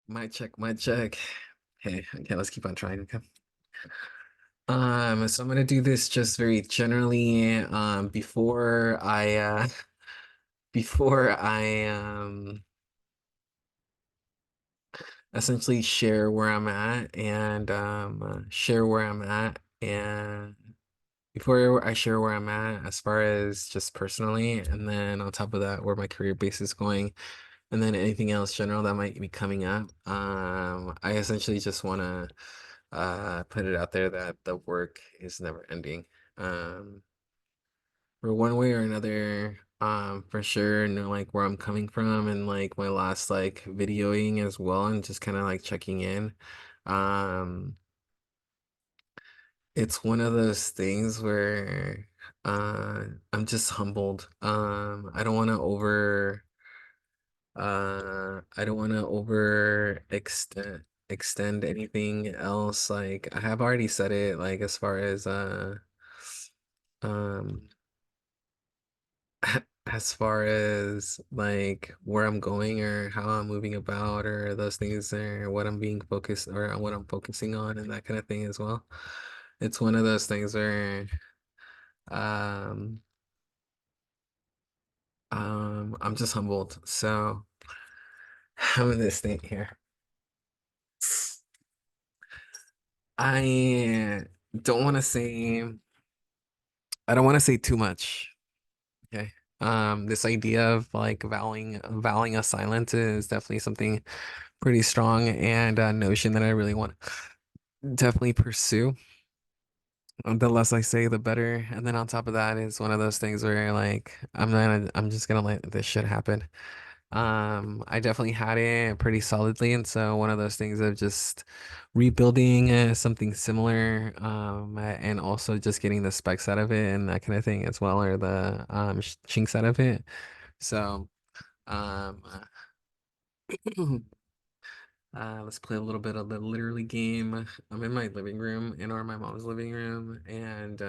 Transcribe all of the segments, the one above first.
My check, my check. Hey, okay, let's keep on trying. Okay. So I'm gonna do this just very generally. Before I before I essentially share where I'm at and share where I'm at and before I share where I'm at as far as just personally, and then on top of that, where my career base is going, and then anything else general that might be coming up. I essentially just want to put it out there that the work is never ending. Um, for one way or another, for sure, know like where I'm coming from and like my last like videoing as well, and just kind of like checking in. Um, it's one of those things where I'm just humbled. I don't want to I don't want to over extend anything else. Like I have already said it, like as far as um as far as like where I'm going or how I'm moving about or those things or what I'm being focused or what I'm focusing on and that kind of thing as well. It's one of those things where um I'm just humbled. So I'm in this thing here. I don't want to say I don't want to say too much. Okay. This idea of like vowing a silence is definitely something pretty strong and a notion that I really want to definitely pursue. The less I say, the better. And then on top of that is one of those things where like I'm just gonna let this shit happen. I definitely had it pretty solidly, and so one of those things of just rebuilding something similar, and also just getting the specs out of it and that kind of thing as well, or the chinks out of it. So, um, let's play a little bit of the literally game. I'm in my living room, in or my mom's living room, and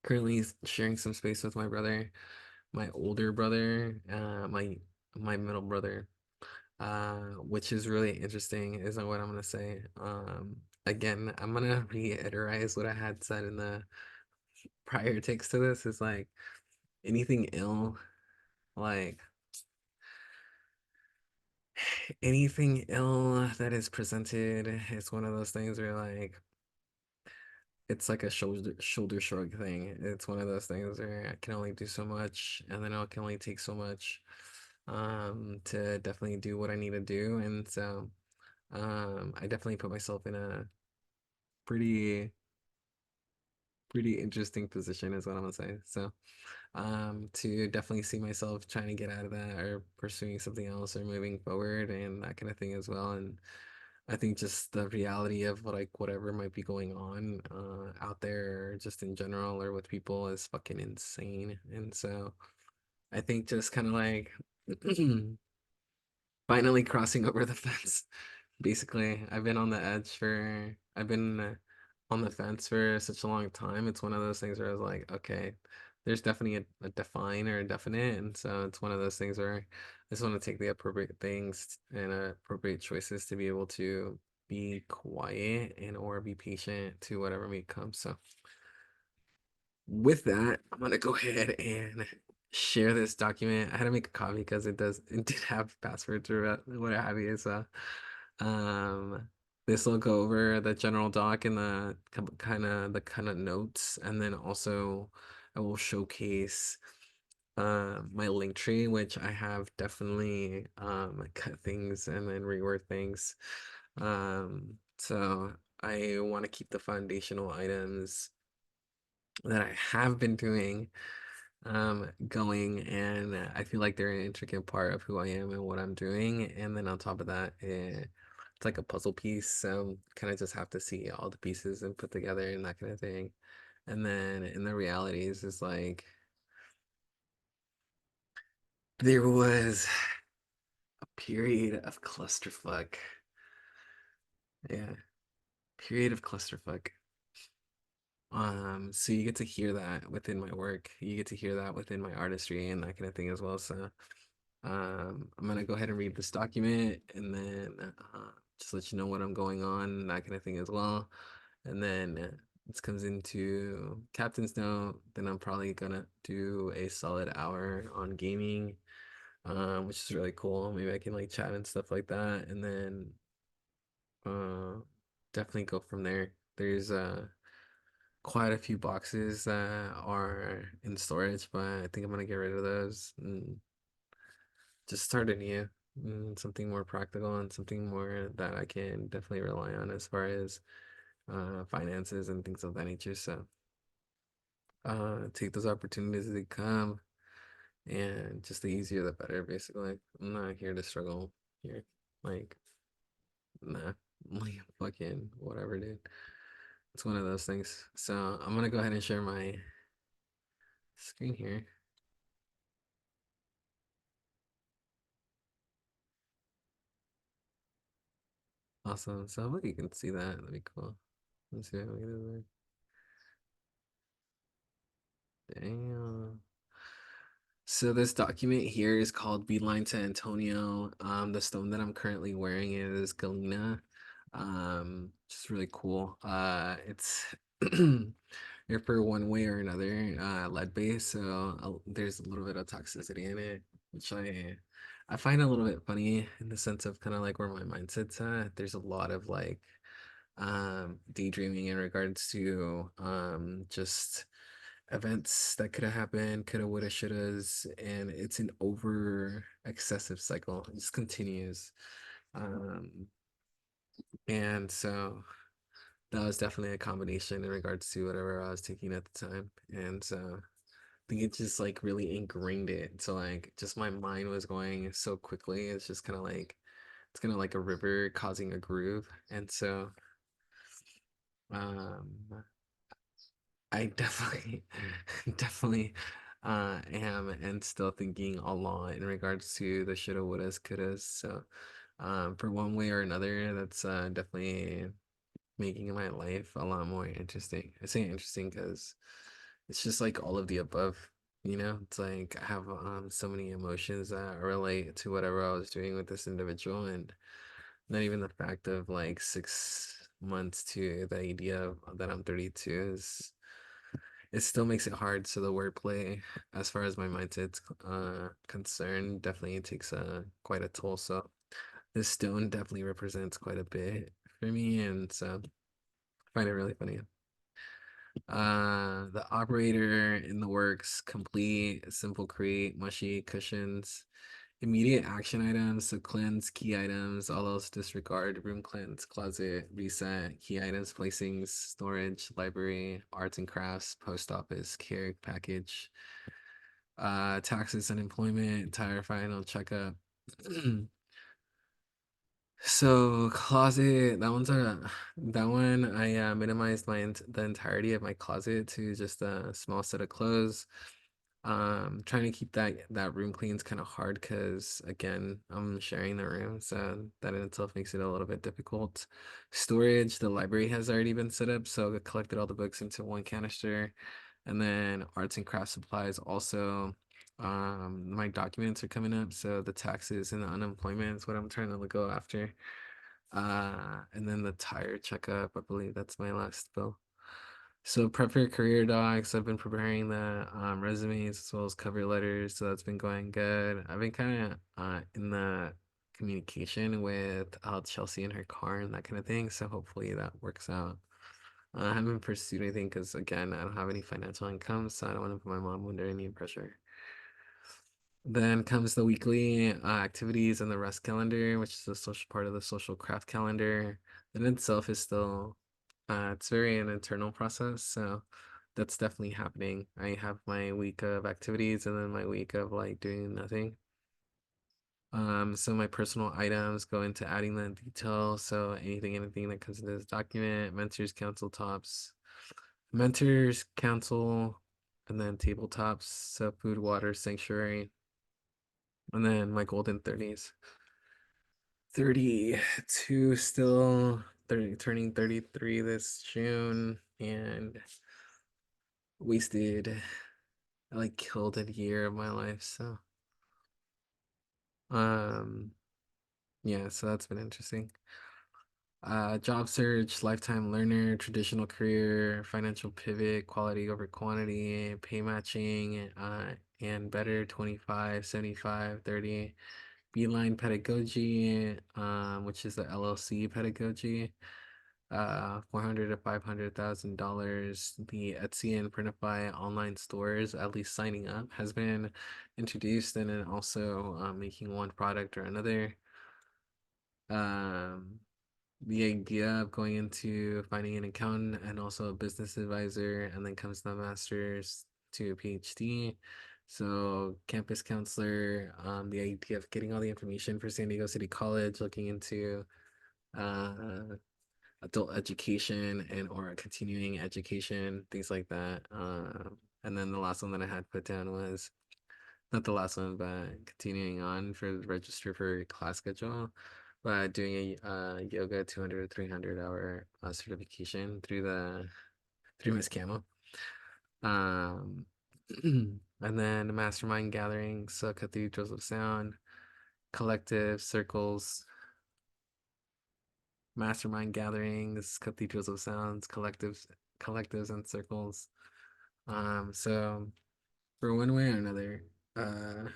currently sharing some space with my brother, my older brother, my middle brother. Which is really interesting, isn't what I'm gonna say. Again, I'm gonna reiterate what I had said in the prior text to this is like anything ill, like anything ill that is presented, it's one of those things where like it's like a shoulder shrug thing. It's one of those things where I can only do so much, and then I can only take so much, to definitely do what I need to do, and so I definitely put myself in a pretty pretty interesting position is what I'm gonna say. So, to definitely see myself trying to get out of that or pursuing something else or moving forward and that kind of thing as well. And I think just the reality of like whatever might be going on out there, just in general or with people, is fucking insane. And so I think just kind of like finally crossing over the fence. Basically, I've been on the fence for such a long time. It's one of those things where I was like, okay, there's definitely a define or a definite. And so it's one of those things where I just want to take the appropriate things and appropriate choices to be able to be quiet and or be patient to whatever may come. So with that, I'm gonna go ahead and share this document. I had to make a copy because it did have passwords or what have you. So um this will go over the general doc and the kind of notes, and then also I will showcase my link tree, which I have definitely cut things and then reword things. So I want to keep the foundational items that I have been doing going, and I feel like they're an intricate part of who I am and what I'm doing. And then on top of that, it's like a puzzle piece, so kind of just have to see all the pieces and put together and that kind of thing. And then in the realities is like there was a period of clusterfuck. Yeah, period of clusterfuck. So you get to hear that within my work. You get to hear that within my artistry and that kind of thing as well. So I'm gonna go ahead and read this document and then just let you know what I'm going on, that kind of thing as well. And then this comes into captain's note. Then I'm probably gonna do a solid hour on gaming, which is really cool. Maybe I can like chat and stuff like that, and then uh, definitely go from there. There's quite a few boxes that are in storage, but I think I'm gonna get rid of those and just start anew. Something more practical and something more that I can definitely rely on as far as finances and things of that nature. So take those opportunities as they come, and just the easier the better. Basically, I'm not here to struggle here. Like, nah, like fucking whatever, dude. It's one of those things. So I'm gonna go ahead and share my screen here. Awesome. So look, you can see that. That'd be cool. Let's see what we do there. Damn. So this document here is called Beeline to Antonio. The stone that I'm currently wearing is Galena. Just really cool. It's here for one way or another, lead based, so there's a little bit of toxicity in it, which I find a little bit funny in the sense of kind of like where my mindset's at. There's a lot of like daydreaming in regards to just events that could have happened, coulda, woulda, shouldas, and it's an over excessive cycle. It just continues. Um, and so that was definitely a combination in regards to whatever I was taking at the time. And so I think it just like really ingrained it. So like just my mind was going so quickly. It's just kind of like it's kind of like a river causing a groove. And so um I definitely, definitely am and still thinking a lot in regards to the shoulda, wouldas, couldas. So, for one way or another, that's definitely making my life a lot more interesting. I say interesting because it's just like all of the above. It's like I have so many emotions that relate to whatever I was doing with this individual, and not even the fact of like 6 months to the idea that I'm 32 is it still makes it hard. So the wordplay, as far as my mindset's concerned, definitely takes quite a toll. So this stone definitely represents quite a bit for me, and so I find it really funny. The operator in the works, complete, simple create, mushy, cushions, immediate action items, so cleanse, key items, all else disregard, room cleanse, closet, reset, key items, placings, storage, library, arts and crafts, post office, care package, taxes and employment, tire final checkup. So closet, that one I minimized the entirety of my closet to just a small set of clothes. Trying to keep that room clean is kind of hard because again, I'm sharing the room, so that in itself makes it a little bit difficult. Storage, the library has already been set up, so I collected all the books into one canister, and then arts and craft supplies also. My documents are coming up, so the taxes and the unemployment is what I'm trying to go after. And then the tire checkup, I believe that's my last bill. So prep for your career docs. I've been preparing the resumes as well as cover letters, so that's been going good. I've been kind of in the communication with Chelsea and her car and that kind of thing, so hopefully that works out. I haven't pursued anything because again, I don't have any financial income, so I don't want to put my mom under any pressure. Then comes the weekly activities and the rest calendar, which is a social part of the social craft calendar. That in itself is still, it's very an internal process, so that's definitely happening. I have my week of activities and then my week of like doing nothing. So my personal items go into adding the detail. So anything that comes into this document, mentors, council tops, mentors, council, and then tabletops, so food, water, sanctuary. And then my golden 30s. 32 still, 30, turning 33 this June, and wasted, I like killed a year of my life. So Um, yeah, so that's been interesting. Job search, lifetime learner, traditional career, financial pivot, quality over quantity, pay matching, and better 25, 75, 30. Beeline pedagogy, which is the LLC pedagogy, 400 to $500,000. The Etsy and Printify online stores, at least signing up, has been introduced, and then also making one product or another. Um, the idea of going into finding an accountant and also a business advisor, and then comes the master's to a PhD. So campus counselor, the idea of getting all the information for San Diego City College, looking into uh, adult education and or continuing education, things like that. And then the last one that I had put down was not the last one, but continuing on for the register for class schedule, but doing a yoga 200 to 300 hour certification through Miss Camo. Um, and then mastermind gatherings, so cathedrals of sound, collective circles, mastermind gatherings, cathedrals of sounds, collectives and circles. So for one way or another, uh,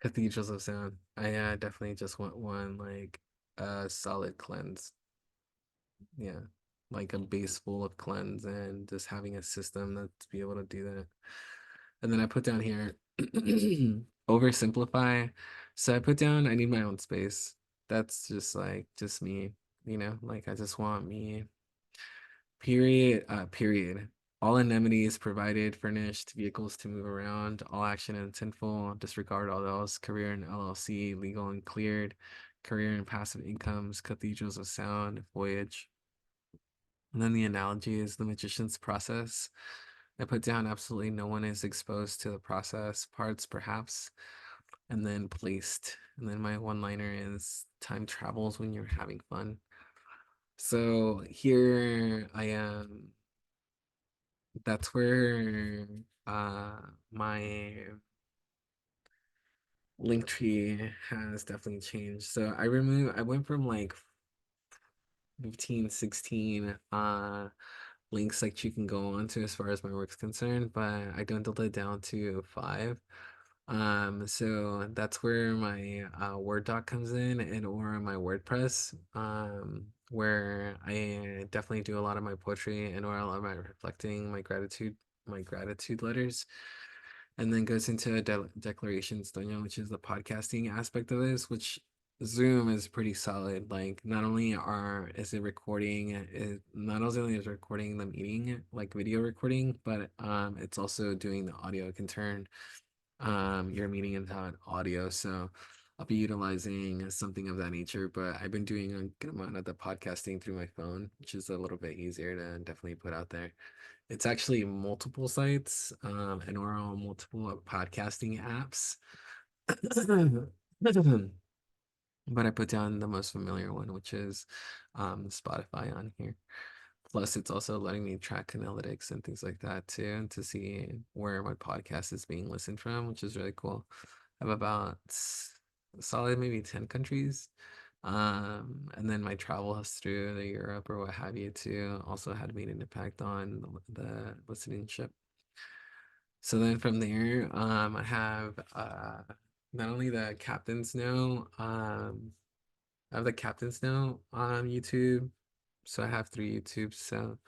cathedrals of sound. I definitely just want one like a solid cleanse. Yeah. Like a base full of cleanse and just having a system that to be able to do that. And then I put down here oversimplify. So I put down I need my own space. That's just like just me, like I just want me. Period. All indemnities provided, furnished, vehicles to move around, all action and intentful, disregard all else, career in LLC, legal and cleared, career and passive incomes, cathedrals of sound, voyage. And then the analogy is the magician's process. I put down absolutely no one is exposed to the process, parts perhaps, and then placed. And then my one liner is time travels when you're having fun. So here I am. That's where uh my link tree has definitely changed. So I went from like 15, 16 links like you can go on to as far as my work's concerned, but I dwindled it down to five. So that's where my Word doc comes in, and or my WordPress, where I definitely do a lot of my poetry and or a lot of my reflecting, my gratitude letters, and then goes into a declarations, which is the podcasting aspect of this, which Zoom is pretty solid. Like not only are is it recording, not only is recording the meeting like video recording, but it's also doing the audio. It can turn your meeting into an audio. So I'll be utilizing something of that nature, but I've been doing a good amount of the podcasting through my phone, which is a little bit easier to definitely put out there. It's actually multiple sites, and we're on multiple podcasting apps. But I put down the most familiar one, which is Spotify on here. Plus, it's also letting me track analytics and things like that too, to see where my podcast is being listened from, which is really cool. I have about solid maybe 10 countries. And then my travel through the Europe or what have you too also had made an impact on the listening ship. So then from there, I have not only the captain's note, I have the captain's note on YouTube. So I have three YouTubes. So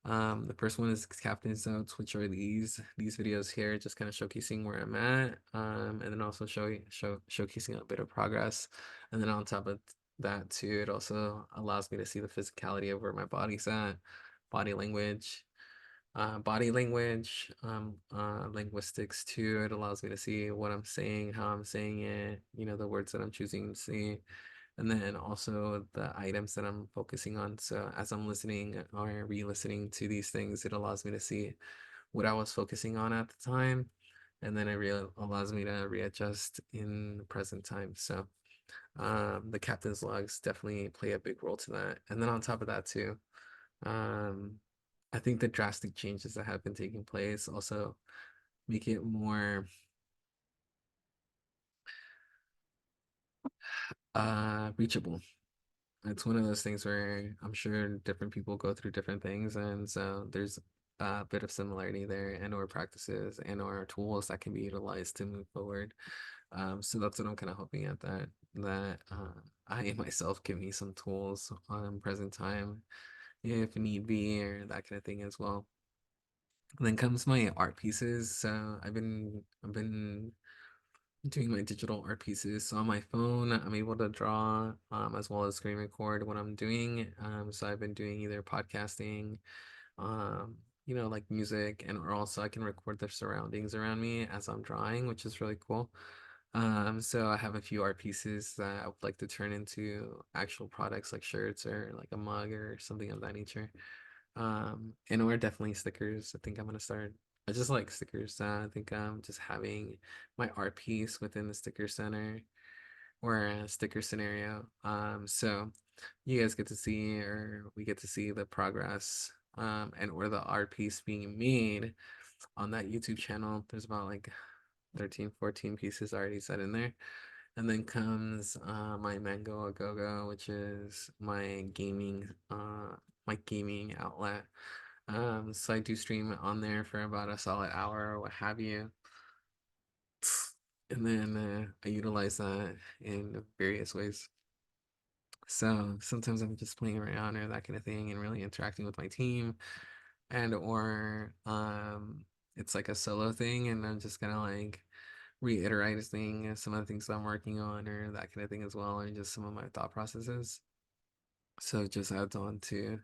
the first one is Captain's Notes, which are these videos here, just kind of showcasing where I'm at, and then also showcasing a bit of progress. And then on top of that too, it also allows me to see the physicality of where my body's at, body language, linguistics too. It allows me to see what I'm saying, how I'm saying it, the words that I'm choosing to see, and then also the items that I'm focusing on. So as I'm listening or re-listening to these things, it allows me to see what I was focusing on at the time, and then allows me to readjust in the present time. So the captain's logs definitely play a big role to that. And then on top of that too, um, I think the drastic changes that have been taking place also make it more reachable. It's one of those things where I'm sure different people go through different things, and so there's a bit of similarity there and or practices and or tools that can be utilized to move forward. So that's what I'm kind of hoping at that I myself give me some tools on present time if need be or that kind of thing as well. Then comes my art pieces. So I've been doing my digital art pieces. So on my phone, I'm able to draw as well as screen record what I'm doing. So I've been doing either podcasting, um, like music, and or also I can record the surroundings around me as I'm drawing, which is really cool. So I have a few art pieces that I would like to turn into actual products like shirts or like a mug or something of that nature. And or definitely stickers. I think I'm gonna start. I just like stickers. I think just having my art piece within the sticker center or a sticker scenario. So you guys get to see or we get to see the progress and or the art piece being made on that YouTube channel. There's about like 13, 14 pieces already set in there. And then comes my Mango A Go Go, which is my gaming outlet. So I do stream on there for about a solid hour or what have you. And then I utilize that in various ways. So sometimes I'm just playing around or that kind of thing and really interacting with my team and or it's like a solo thing and I'm just kind of like reiterating some of the things that I'm working on or that kind of thing as well, and just some of my thought processes. So it just adds on to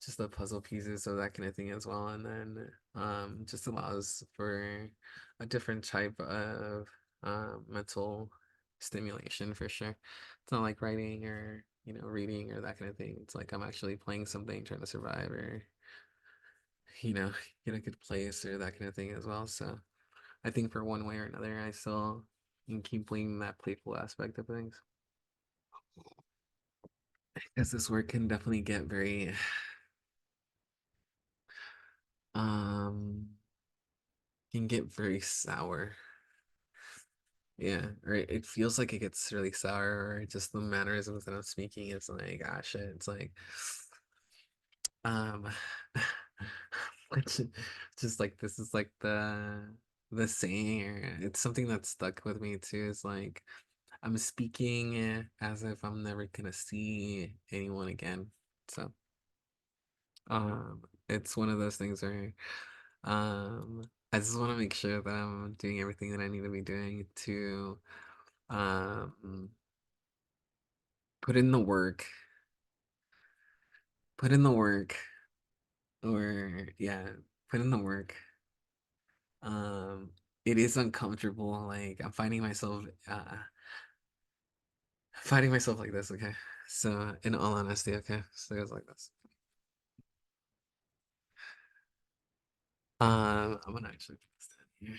just the puzzle pieces of that kind of thing as well. And then just allows for a different type of mental stimulation for sure. It's not like writing or reading or that kind of thing. It's like I'm actually playing something, trying to survive or you know get a good place or that kind of thing as well. So I think for one way or another, I still can keep bringing that playful aspect of things. Because this work can definitely get very, um, can get very sour. Yeah, or it feels like it gets really sour, or just the mannerisms that I'm speaking. It's like, ah, shit. It's like, um, which just like this is like the saying, or it's something that stuck with me too. Is like I'm speaking as if I'm never gonna see anyone again. So, it's one of those things where, I just want to make sure that I'm doing everything that I need to be doing to, um, put in the work, put in the work, or yeah, put in the work. Um, it is uncomfortable. Like fighting myself like this. Okay, so in all honesty, okay, so it goes like this. I'm gonna actually put this down here.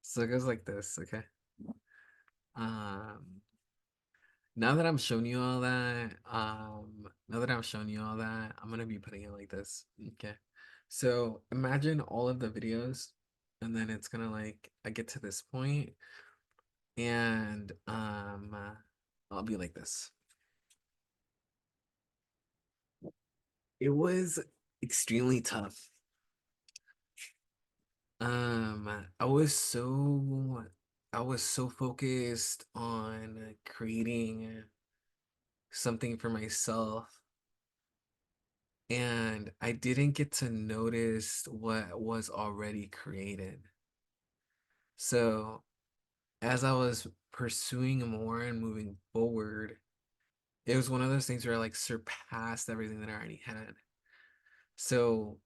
So it goes like this, okay? Um, now that I'm showing you all that, now that I'm showing you all that, I'm gonna be putting it like this, okay? So imagine all of the videos, and then it's gonna like I get to this point, and I'll be like this. It was extremely tough. I was so focused on creating something for myself and I didn't get to notice what was already created. So, as I was pursuing more and moving forward, it was one of those things where I like surpassed everything that I already had. So,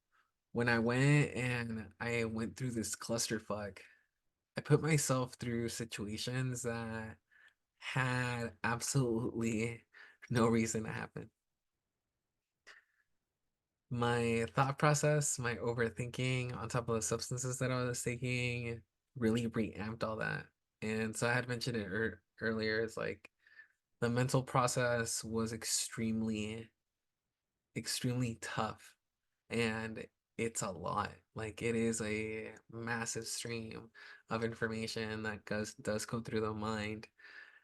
when I went and I went through this clusterfuck, I put myself through situations that had absolutely no reason to happen. My thought process, my overthinking on top of the substances that I was taking really reamped all that. And so I had mentioned it earlier, it's like the mental process was extremely extremely tough, and it's a lot. Like it is a massive stream of information that does go through the mind.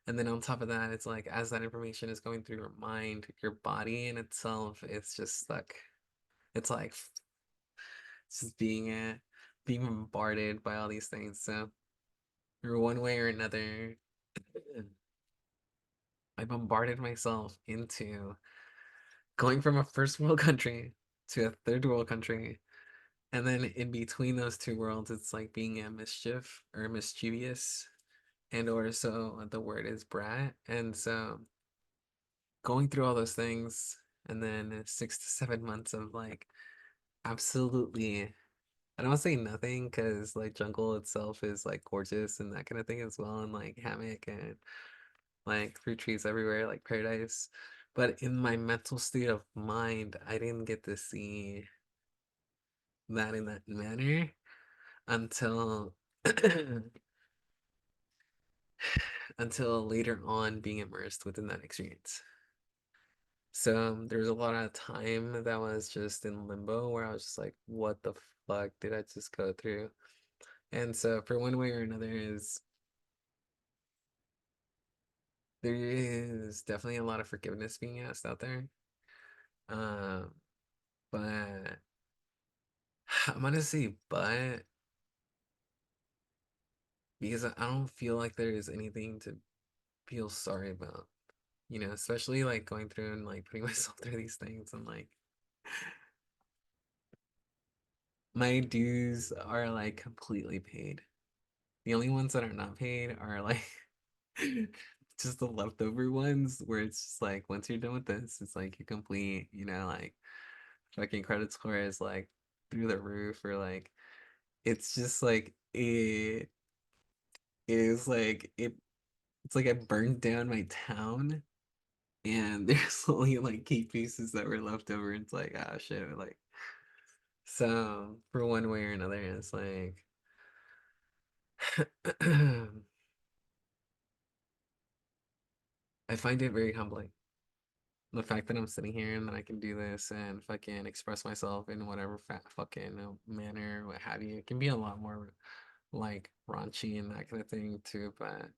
And then on top of that, it's like as that information is going through your mind, your body in itself, it's just like it's like it's just being bombarded by all these things. So through one way or another, I bombarded myself into going from a first world country to a third world country. And then in between those two worlds, it's like being a mischief or mischievous, and or so the word is brat. And so going through all those things, and then 6 to 7 months of like absolutely, I don't want to say nothing because like jungle itself is like gorgeous and that kind of thing as well, and like hammock and like fruit trees everywhere, like paradise. But in my mental state of mind, I didn't get to see that in that manner until until later on being immersed within that experience. So there was a lot of time that was just in limbo where I was just like, what the fuck did I just go through? And so for one way or another is there is definitely a lot of forgiveness being asked out there. Um, but I'm gonna say but because I don't feel like there is anything to feel sorry about, especially like going through and like putting myself through these things and like my dues are like completely paid. The only ones that are not paid are like just the leftover ones where it's just like once you're done with this, it's like you're complete, like fucking credit score is like through the roof or like it's just like it is like it's like I burned down my town and there's only like key pieces that were left over. It's like ah shit like so for one way or another it's like I find it very humbling. The fact that I'm sitting here and that I can do this and fucking express myself in whatever fucking manner, what have you. It can be a lot more like raunchy and that kind of thing too. But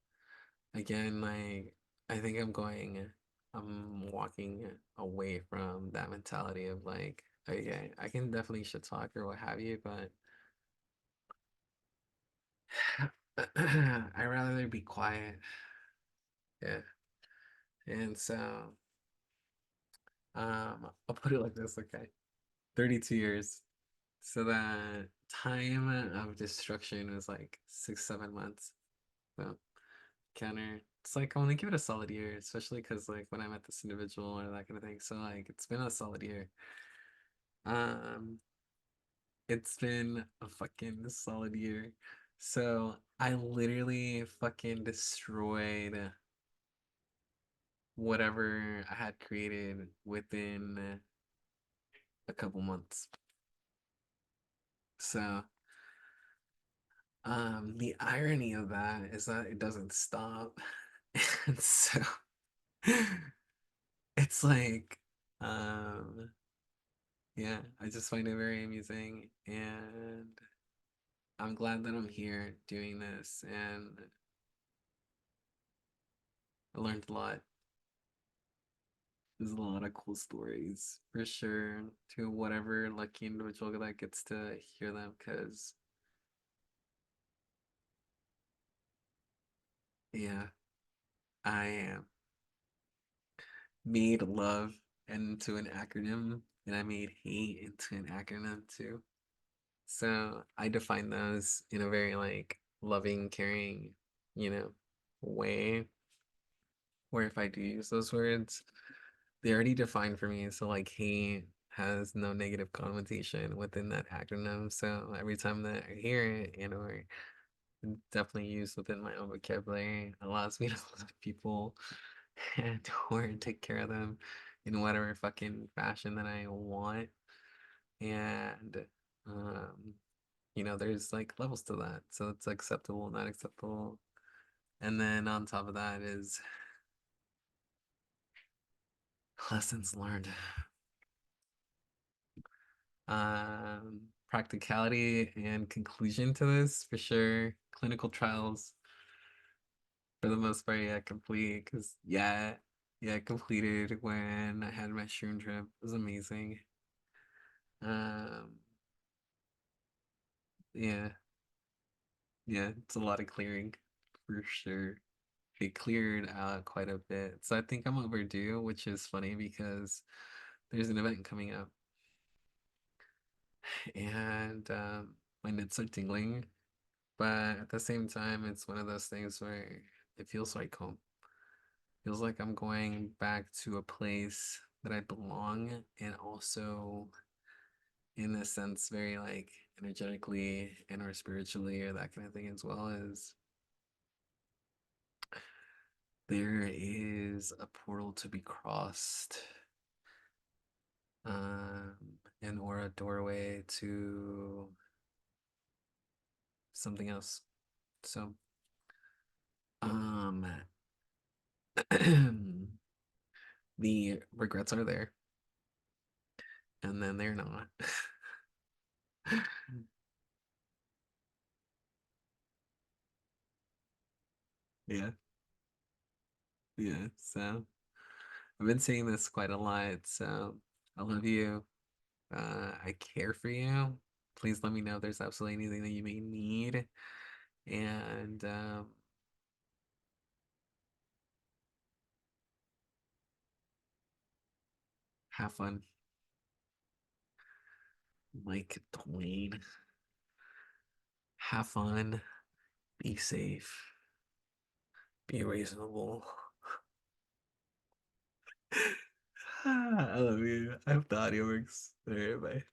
again, like I think I'm walking away from that mentality of like, okay, I can definitely shit talk or what have you, but I'd rather be quiet. Yeah. And so, I'll put it like this, okay? 32 years. So that time of destruction was like 6, 7 months. So counter, it's like I only give it a solid year, especially because like when I met this individual or that kind of thing. So like it's been a solid year. Um, it's been a fucking solid year. So I literally fucking destroyed whatever I had created within a couple months. So the irony of that is that it doesn't stop. And so it's like, um, yeah, I just find it very amusing. And I'm glad that I'm here doing this. And I learned a lot. There's a lot of cool stories for sure to whatever lucky individual that gets to hear them because, yeah, I made love into an acronym and I made hate into an acronym too. So I define those in a very like loving, caring, you know, way where if I do use those words, they already define for me. So like hate has no negative connotation within that acronym. So every time that I hear it, or definitely used within my own vocabulary, allows me to love people and or take care of them in whatever fucking fashion that I want. And um there's like levels to that. So it's acceptable, not acceptable. And then on top of that is lessons learned. Practicality and conclusion to this for sure. Clinical trials for the most part, yeah, complete. Cause yeah, completed when I had my shroom trip. It was amazing. Um, yeah, yeah, it's a lot of clearing for sure. It cleared out quite a bit. So I think I'm overdue, which is funny because there's an event coming up and my nits are tingling, but at the same time, it's one of those things where it feels like home. Feels like I'm going back to a place that I belong and also in a sense very like energetically and or spiritually or that kind of thing as well as there is a portal to be crossed um and or a doorway to something else. So um the regrets are there and then they're not. Yeah, yeah. So I've been saying this quite a lot. So I love you. I care for you. Please let me know if there's absolutely anything that you may need. And have fun. Mike Twain. Have fun. Be safe. Be reasonable. I love you. I hope the audio works. All right, bye.